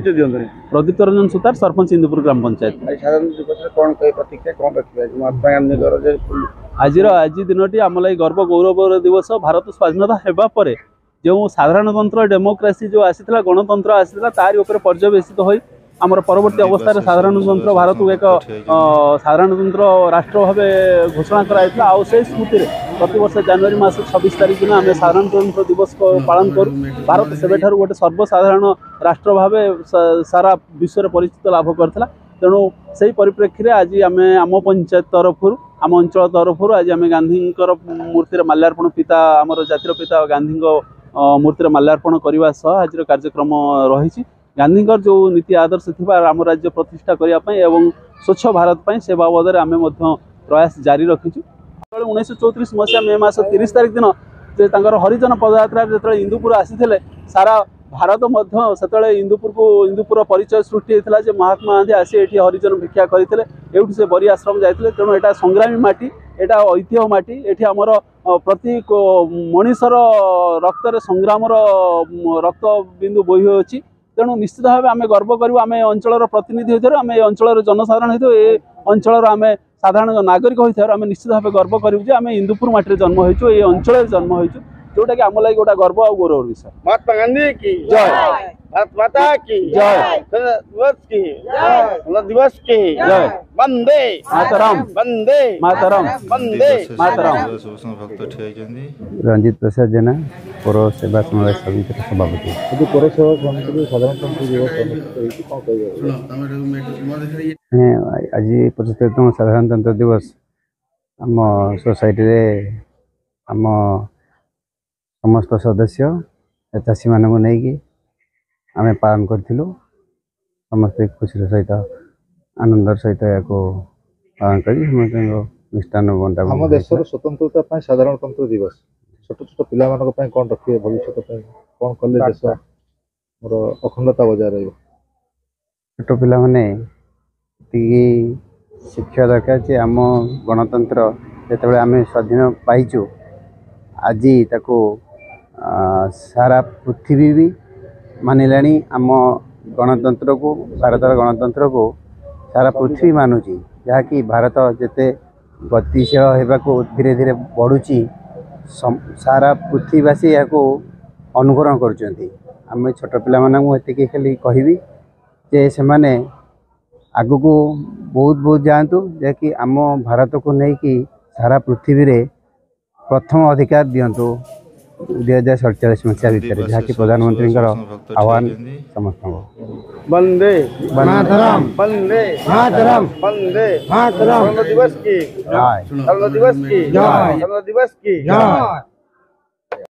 परिचय दियंतनी। प्रदीप्त रंजन सुतार सरपंच इंदुपुर ग्राम पंचायत। साधारण दिवस रे कोन कई प्रतिक्रिया कोन रखिबे महात्मा गांधी कर जे आज दिनटी आम लगी गर्व गौरव दिवस। भारत स्वाधीनता हेबा परे जो साधारणतंत्र डेमोक्रेसी जो आसीथिला गणतंत्र आसीथिला तारि ऊपर पर्यवेसित होई आमर परवर्ती अवस्था साधारणतंत्र भारत को एक साधारणतंत्र राष्ट्र भाव घोषणा कराइला। आ से स्मृति प्रति वर्ष जनवरी मास 26 तारिख दिन आम साधारणतंत्र दिवस को पालन करूँ। भारत से गोटे सर्वसाधारण राष्ट्र भाव सारा विश्व में परिचित लाभ करता। तेणु से परिप्रेक्षी आज आम आम पंचायत तरफ आम अंचल तरफ आज आम गांधी मूर्ति माल्यार्पण पिता आमर जातिर पिता गांधी मूर्ति माल्यार्पण करने सह आज कार्यक्रम रही। गांधी जो नीति आदर्श थी राम राज्य प्रतिष्ठा करने एवं स्वच्छ भारत पर से बाबद आम प्रयास जारी रखीचु। 1934 मसीहा मे मास 30 तारिख दिन जो हरिजन पदयात्रा जो इंदुपुर आसी सारा भारत से इंदुपुर परिचय सृष्टि होता है। महात्मा गांधी आसी ये हरिजन भिक्षा करते से बरी आश्रम जाते। तेणु यहाँ संग्रामी माटी एटा ऐतिह्य माटी एठी आमर प्रति मनीषर रक्त संग्राम रक्त बिंदु बोही अच्छी। तेणु निश्चित भाव आम गर्व करूँ आम अंचल प्रतिनिधि होता आम अंचल जनसाधारण होता ये अंचल आम साधारण नागरिक होता आम निश्चित भाव गर्व करूँ आम इंदुपुर माटी जन्म होइछु ये अंचल जन्म होइछु जोटा कि आम लगी गोटा गर्व और गौरव विषय। महात्मा गांधी की जय, भारत माता की जय, दिवस की जय, दिवस की जय, वंदे मातरम, वंदे मातरम, वंदे मातरम। रंजित प्रसाद जेना पौर सेवा समवाय समिति सभापति। यदि पौर सेवा समिति साधारणतंत्र दिवस आज 75तम साधारणतंत्र दिवस आम सोसाइटी रे आम समस्त सदस्य चाषी मान नहीं आम पालन करूँ। समस्ते खुशी सहित आनंदर सहित या पालन कर मिष्टान बंटा। आम देश स्वतंत्रता साधारणतंत्र दिवस छोट छोट पिला कौन रखिए भविष्य कौन कले देश मोर अखंडता बजाय रही। छोट पिला माने शिक्षा दरकार आम गणतंत्र जिते आम स्वाधीन पाइचु आज ताको सारा पृथ्वी भी मानिलानी आम गणतंत्र को भारतर गणतंत्र को सारा पृथ्वी मानुची जहाँकि भारत जिते गतिशील होगा धीरे धीरे बढ़ुची सारा पृथ्वीवासी या अनुकरण करें। छोट पाक खाली कहबी जे से माने आगु को बहुत बहुत जातु जहाँकि आम भारत को लेकिन सारा पृथ्वी रे प्रथम अधिकार दिंतु 2047 मसीहा भितर जहाँकि प्रधानमंत्री आह्वान समस्त। वंदे मातरम, वंदे मातरम, वंदे मातरम। दिवस की जय, दिवस की जय, दिवस की जय।